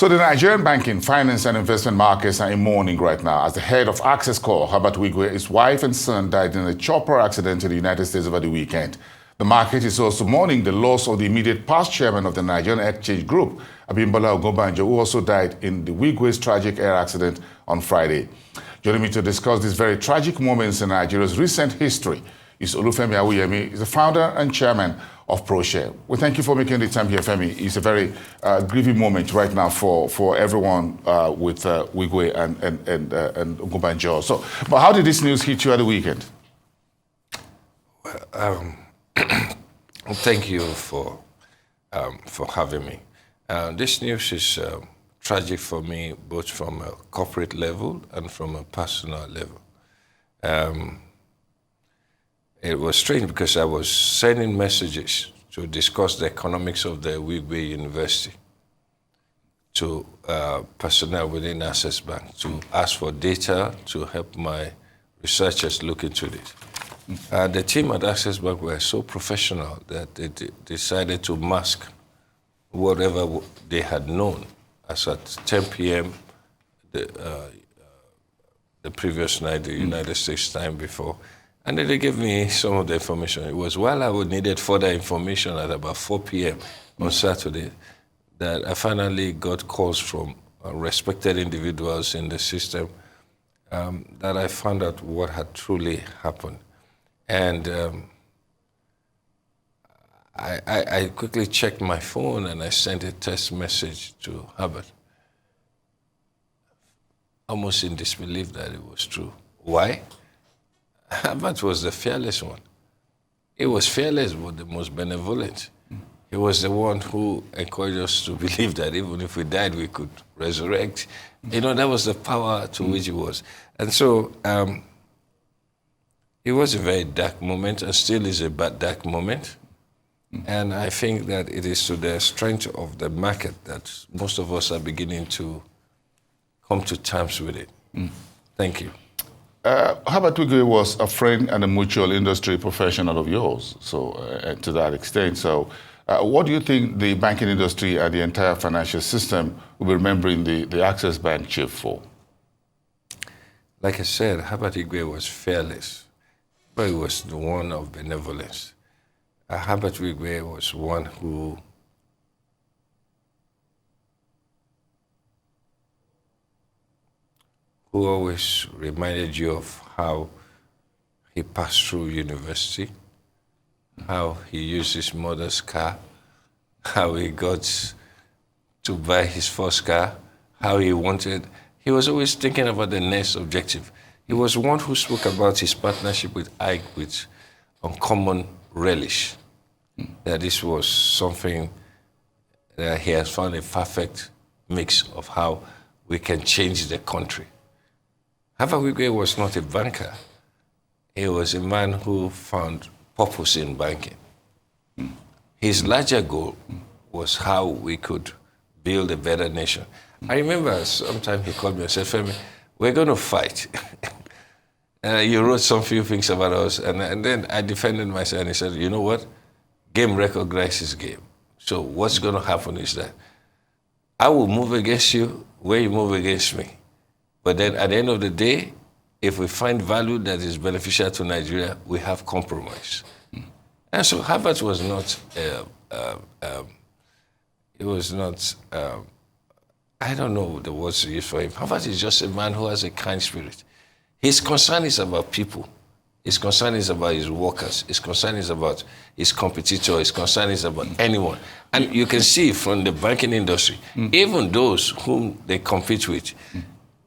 So the Nigerian banking, finance and investment markets are in mourning right now as the head of Access Corp, Herbert Wigwe, his wife and son died in a chopper accident in the United States over the weekend. The market is also mourning the loss of the immediate past chairman of the Nigerian Exchange Group, Abimbola Ogunbanjo, who also died in the Wigwe's tragic air accident on Friday. Joining me to discuss these very tragic moments in Nigeria's recent history is Olufemi Awoyemi. He's the founder and chairman of ProShare. We thank you for making the time here, Femi. It's a very grieving moment right now for everyone with Wigwe and Ogunbanjo. So, but how did this news hit you at the weekend? Well, thank you for having me. This news is tragic for me, both from a corporate level and from a personal level. It was strange because I was sending messages to discuss the economics of the Wigwe University to personnel within Access Bank to ask for data to help my researchers look into this. The team at Access Bank were so professional that they decided to mask whatever they had known as at 10 p.m. the previous night, the United States time before. And then they gave me some of the information. It was while I would needed further information at about 4 p.m. on Saturday that I finally got calls from respected individuals in the system that I found out what had truly happened. And I quickly checked my phone and I sent a text message to Herbert, almost in disbelief that it was true. Why? Herbert was the fearless one. He was fearless, but the most benevolent. He was the one who encouraged us to believe that even if we died, we could resurrect. You know, that was the power to which he was. And so it was a very dark moment and still is a dark moment. And I think that it is to the strength of the market that most of us are beginning to come to terms with it. Thank you. Herbert Wigwe was a friend and a mutual industry professional of yours, so to that extent. So what do you think the banking industry and the entire financial system will be remembering the Access Bank chief for? Like I said, Herbert Wigwe was fearless, but he was the one of benevolence. Herbert Wigwe was one who always reminded you of how he passed through university, how he used his mother's car, how he got to buy his first car, how he was always thinking about the next objective. He was one who spoke about his partnership with Ike with uncommon relish, that this was something that he has found a perfect mix of how we can change the country. Herbert Wigwe was not a banker. He was a man who found purpose in banking. His larger goal was how we could build a better nation. I remember sometime he called me and said, Femi, we're going to fight. You wrote some few things about us, and then I defended myself, and he said, you know what? Game recognizes game. So what's going to happen is that I will move against you where you move against me. But then at the end of the day, if we find value that is beneficial to Nigeria, we have compromise. And so Herbert was not, I don't know the words to use for him. Herbert is just a man who has a kind spirit. His concern is about people. His concern is about his workers. His concern is about his competitor. His concern is about anyone. And you can see from the banking industry, even those whom they compete with,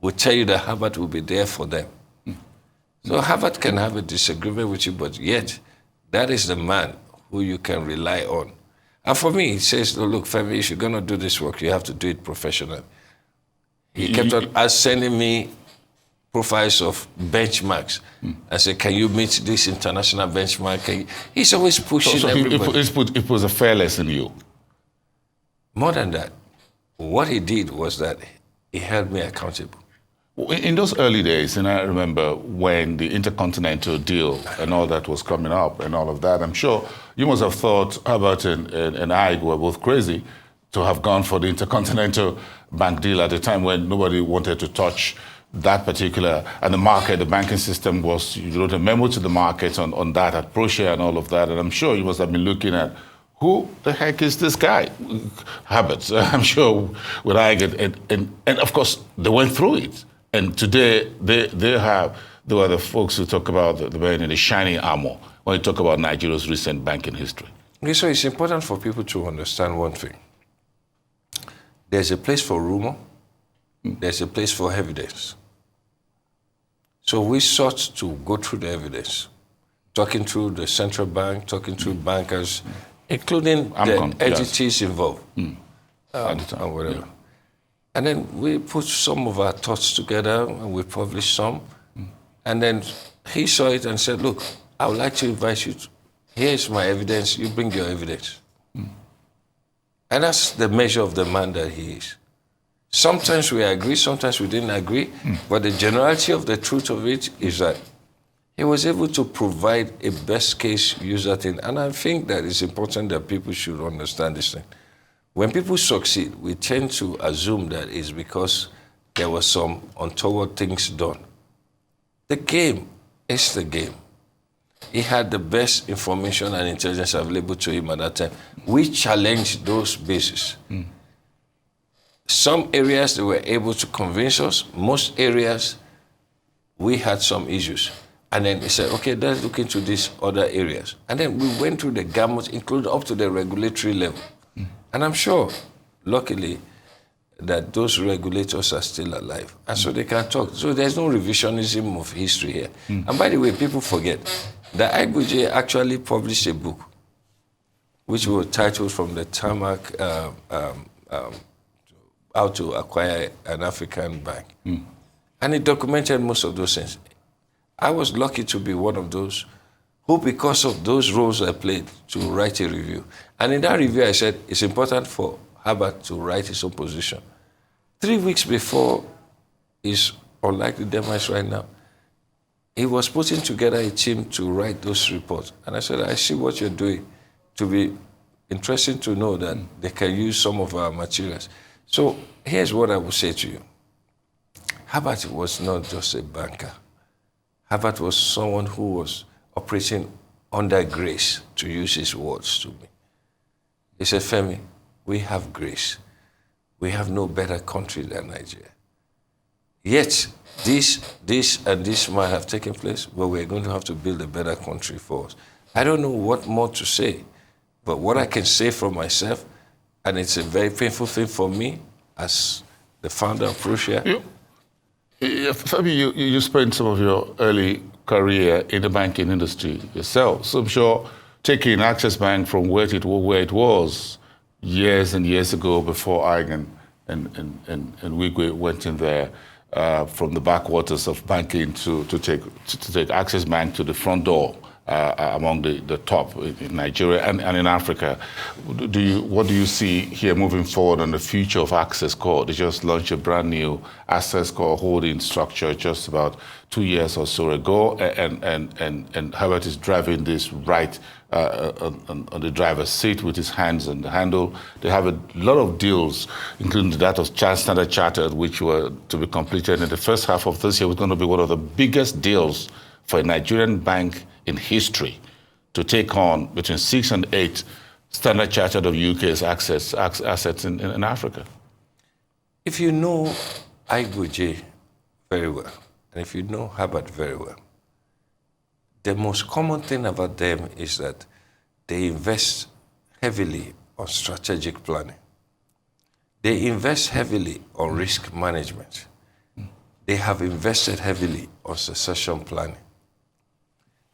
will tell you that Herbert will be there for them. So Herbert can have a disagreement with you, but yet that is the man who you can rely on. And for me, he says, oh, look, Femi, if you're going to do this work, you have to do it professionally. He kept on sending me profiles of benchmarks. I said, can you meet this international benchmark? He's always pushing everybody. It was a fearless in you. More than that, what he did was that he held me accountable. In those early days, and I remember when the intercontinental deal and all that was coming up and all of that, I'm sure you must have thought Herbert and I were both crazy to have gone for the Intercontinental Bank deal at a time when nobody wanted to touch that particular, and the market, the banking system was, you wrote a memo to the market on that at ProShare and all of that, and I'm sure you must have been looking at, who the heck is this guy? Herbert, I'm sure when I get, and of course, they went through it. And today, they were the folks who talk about the man in the shining armor when you talk about Nigeria's recent banking history. Okay, so it's important for people to understand one thing. There's a place for rumor, there's a place for evidence. So we sought to go through the evidence, talking through the central bank, talking through bankers, including the entities involved, and whatever. Yeah. And then we put some of our thoughts together and we published some. And then he saw it and said, look, I would like to invite you. Here's my evidence. You bring your evidence. And that's the measure of the man that he is. Sometimes we agree, sometimes we didn't agree. But the generality of the truth of it is that he was able to provide a best case user thing. And I think that it's important that people should understand this thing. When people succeed, we tend to assume that it's because there were some untoward things done. The game is the game. He had the best information and intelligence available to him at that time. We challenged those bases. Some areas they were able to convince us. Most areas, we had some issues. And then he said, okay, let's look into these other areas. And then we went through the gamut, including up to the regulatory level. And I'm sure, luckily, that those regulators are still alive. And so they can talk. So there's no revisionism of history here. And by the way, people forget that Awoyemi actually published a book, which was titled From the Tarmac, How to Acquire an African Bank. And it documented most of those things. I was lucky to be one of those who, because of those roles I played, to write a review. And in that review, I said, it's important for Herbert to write his own position. 3 weeks before his unlikely demise right now, he was putting together a team to write those reports. And I said, I see what you're doing. To be interesting to know that they can use some of our materials. So here's what I will say to you. Herbert was not just a banker. Herbert was someone who was operating under grace, to use his words to me. He said, Femi, we have grace. We have no better country than Nigeria. Yet, this and this might have taken place, but we're going to have to build a better country for us. I don't know what more to say, but what I can say for myself, and it's a very painful thing for me as the founder of ProShare. Femi, you spent some of your early career in the banking industry yourself. So I'm sure taking Access Bank from where it was years and years ago before Ig and Wigwe went in there from the backwaters of banking to take Access Bank to the front door among the top in Nigeria and in Africa. What do you see here moving forward on the future of Access Core? They just launched a brand new Access Core holding structure just about 2 years or so ago, and Herbert is driving this right on the driver's seat with his hands on the handle. They have a lot of deals, including that of Standard Chartered, which were to be completed in the first half of this year. Was going to be one of the biggest deals for a Nigerian bank in history to take on between 6 and 8 Standard Chartered of UK's assets in Africa. If you know Awoyemi very well, and if you know Herbert very well, the most common thing about them is that they invest heavily on strategic planning. They invest heavily on risk management. They have invested heavily on succession planning.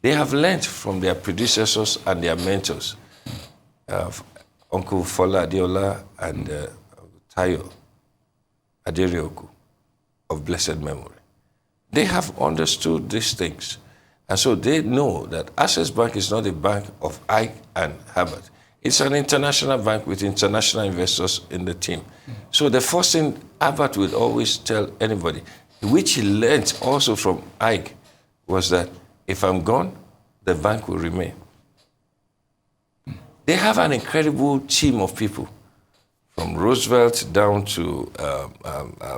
They have learned from their predecessors and their mentors, Uncle Fola Adeola and Tayo Aderioku of blessed memory. They have understood these things. And so they know that Access Bank is not a bank of Ike and Herbert. It's an international bank with international investors in the team. So the first thing Herbert would always tell anybody, which he learned also from Ike, was that if I'm gone, the bank will remain. They have an incredible team of people, from Roosevelt down to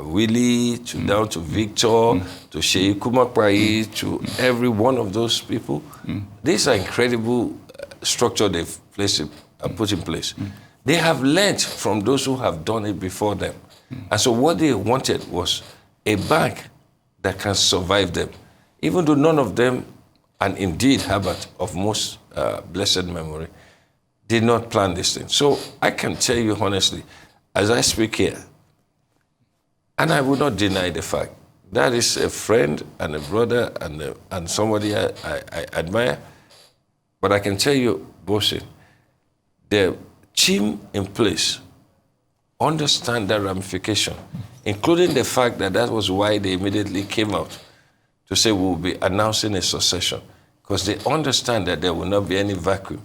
Willie, down to Victor, to Sheyi Kumakpai, to every one of those people. These are incredible structure they've put in place. They have learned from those who have done it before them. And so what they wanted was a bank that can survive them. Even though none of them, and indeed Herbert, of most blessed memory, did not plan this thing. So I can tell you honestly, as I speak here, and I would not deny the fact, that is a friend and a brother and somebody I admire. But I can tell you, Bosin, the team in place understand that ramification, including the fact that that was why they immediately came out to say we'll be announcing a succession, because they understand that there will not be any vacuum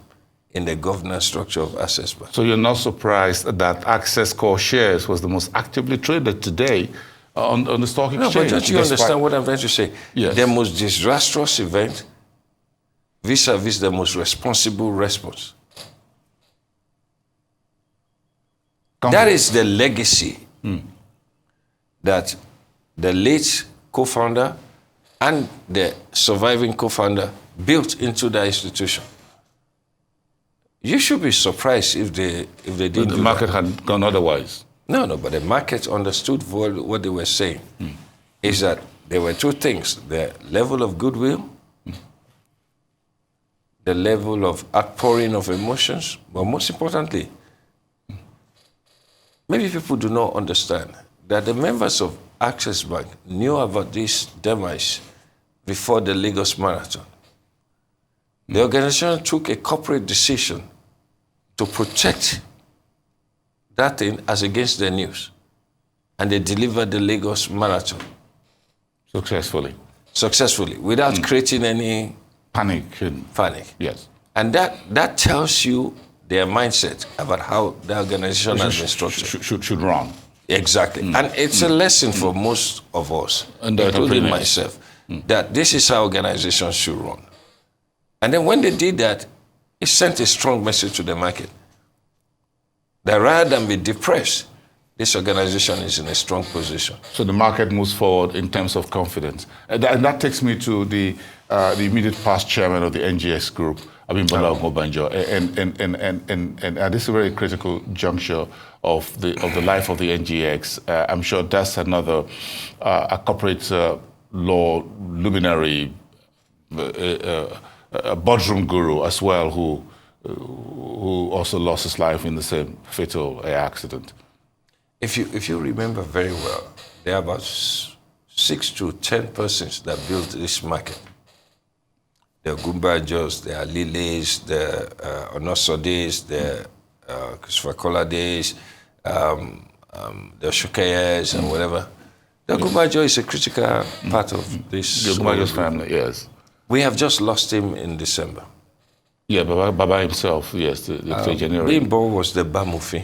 in the governance structure of Access Bank. So you're not surprised that Access Core shares was the most actively traded today on the stock exchange? No, but don't you understand what I'm trying to say? Yes. The most disastrous event vis-a-vis the most responsible response. That is the legacy that the late co-founder and the surviving co-founder built into the institution. You should be surprised if they didn't. The market had gone otherwise. No, but the market understood what they were saying. Is that there were two things: the level of goodwill, the level of outpouring of emotions, but most importantly, maybe people do not understand that the members of Access Bank knew about this demise before the Lagos Marathon. The organization took a corporate decision to protect that thing as against the news. And they delivered the Lagos Marathon. Successfully, without creating any panic. Yes. And that tells you their mindset about how the organization has been structured. Should run. Exactly. And it's a lesson for most of us, including myself, that this is how organizations should run. And then when they did that, it sent a strong message to the market that rather than be depressed, this organization is in a strong position. So the market moves forward in terms of confidence. And that takes me to the immediate past chairman of the NGX group, Benevolent Obanjo. And at this very critical juncture of the life of the NGX, I'm sure that's another a corporate law luminary, a boardroom guru as well, who also lost his life in the same fatal air accident. If you remember very well, there are about 6 to 10 persons that built this market. There are Gumbajos, there are Liles, there are Onosodes, there are Christopher Colades, there are Shukayes and whatever. The Gumbajo is a critical part of this. The Gumbajo's family, yes. We have just lost him in December. Yeah, Baba himself, yes, the January. Bimbo was the Bamufi.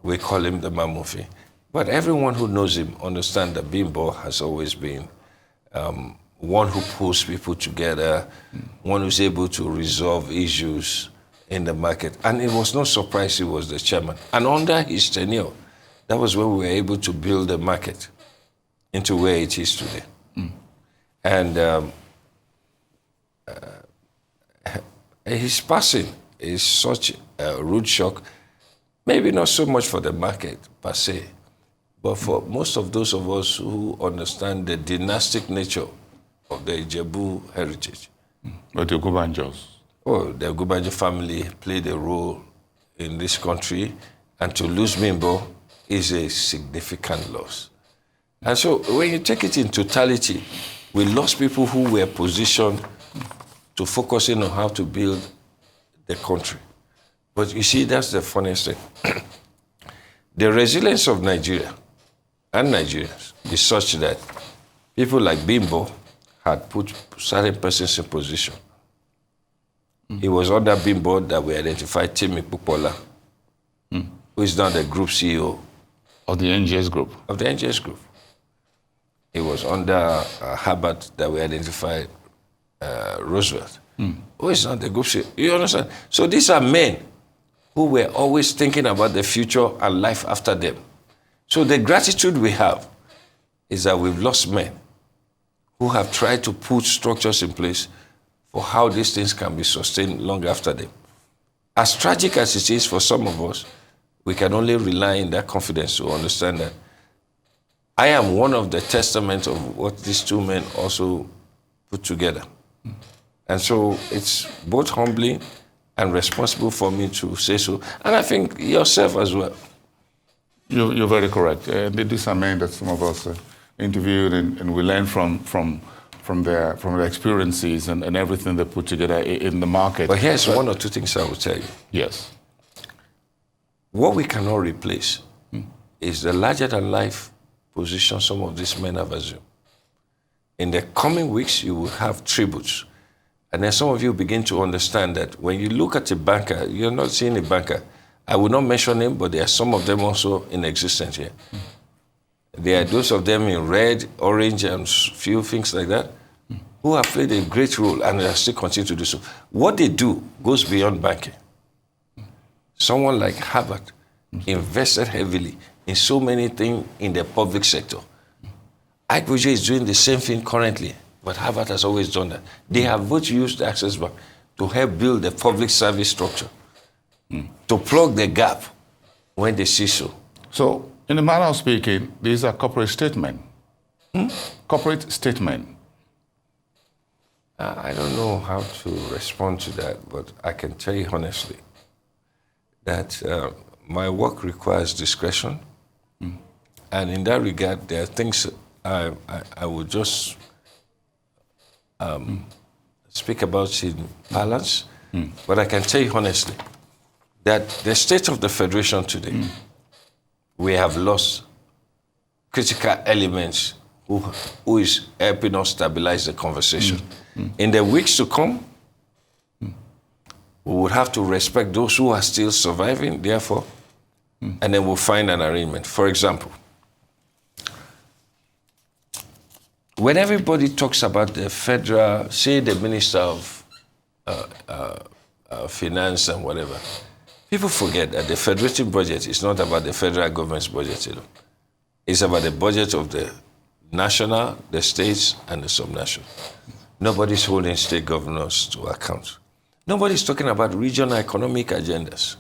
We call him the Bamufi. But everyone who knows him understands that Bimbo has always been one who pulls people together, one who's able to resolve issues in the market. And it was no surprise he was the chairman. And under his tenure, that was when we were able to build the market into where it is today. And his passing is such a rude shock, maybe not so much for the market per se, but for most of those of us who understand the dynastic nature of the Ijebu heritage. But the Gubanjos? Oh, the Gubanjo family played a role in this country, and to lose Bimbo is a significant loss. And so when you take it in totality, we lost people who were positioned to focus in on how to build the country. But you see, that's the funniest thing. The resilience of Nigeria and Nigerians is such that people like Bimbo had put certain persons in position. It was under Bimbo that we identified Timi Pupola, who is now the group CEO. Of the NGS group? Of the NGS group. It was under Herbert that we identified Roosevelt, who is not the group CEO. You understand? So these are men who were always thinking about the future and life after them. So the gratitude we have is that we've lost men who have tried to put structures in place for how these things can be sustained long after them. As tragic as it is for some of us, we can only rely in that confidence to understand that I am one of the testaments of what these two men also put together. And so it's both humbling and responsible for me to say so. And I think yourself as well. You're very correct. These are men that some of us interviewed, and we learn from their experiences and everything they put together in the market. But here's one or two things I will tell you. Yes. What we cannot replace is the larger-than-life position some of these men have assumed. In the coming weeks, you will have tributes. And then some of you begin to understand that when you look at a banker, you're not seeing a banker. I will not mention him, but there are some of them also in existence here. There are those of them in red, orange, and few things like that who have played a great role and they still continue to do so. What they do goes beyond banking. Someone like Herbert invested heavily in so many things in the public sector. Wigwe is doing the same thing currently, but Herbert has always done that. They have both used the Access Bank to help build the public service structure, to plug the gap when they see so. So, in the manner of speaking, these are corporate statements. Corporate statement. I don't know how to respond to that, but I can tell you honestly that my work requires discretion. And in that regard, there are things I would just speak about in balance. But I can tell you honestly that the state of the Federation today, we have lost critical elements who is helping us stabilize the conversation. In the weeks to come, we would have to respect those who are still surviving, therefore, and then we'll find an arrangement. For example, when everybody talks about the federal, say the Minister of Finance and whatever, people forget that the federative budget is not about the federal government's budget alone. It's about the budget of the national, the states, and the subnational. Nobody's holding state governors to account. Nobody's talking about regional economic agendas.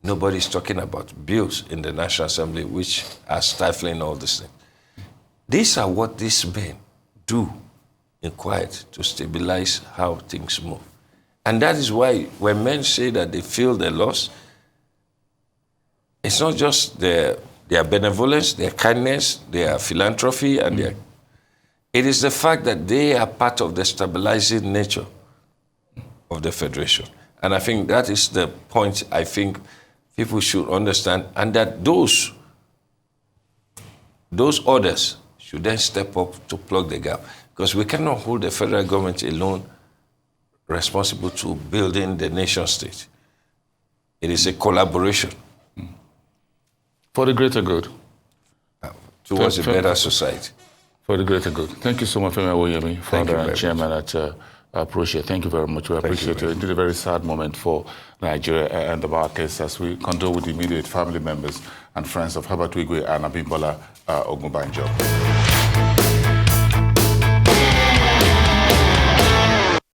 Nobody's talking about bills in the National Assembly which are stifling all these things. These are what these men do in quiet to stabilize how things move. And that is why when men say that they feel their loss, it's not just their benevolence, their kindness, their philanthropy, and it is the fact that they are part of the stabilizing nature of the Federation. And I think that is the point I think people should understand, and that those orders should then step up to plug the gap. Because we cannot hold the federal government alone responsible to building the nation state. It is a collaboration. For the greater good. Towards a better society. For the greater good. Thank you so much, Awoyemi, founder and chairman at Procia. Thank you very much. We appreciate it. It is a very sad moment for Nigeria and the markets as we condole with the immediate family members and friends of Herbert Wigwe and Abimbola Ogunbanjo.